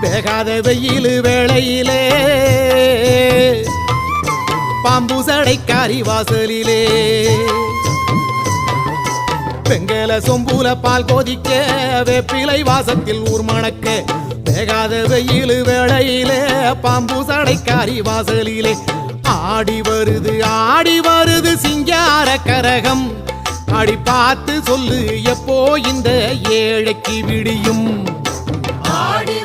வேகாத வெயில் வேளையிலே பாம்பு சடைக்காரி வாசலிலே வெங்கல சொம்புல பால் கொதிக்க வேப்பிலை வாசத்தில் ஊர் மணக்க வேகாத வெயில் வேளையிலே பாம்பு சடைக்காரி வாசலிலே ஆடி வருது சிங்கார கரகம் அடி பார்த்து சொல்லு எப்போ இந்த ஏழைக்கு விடியும் ஆடி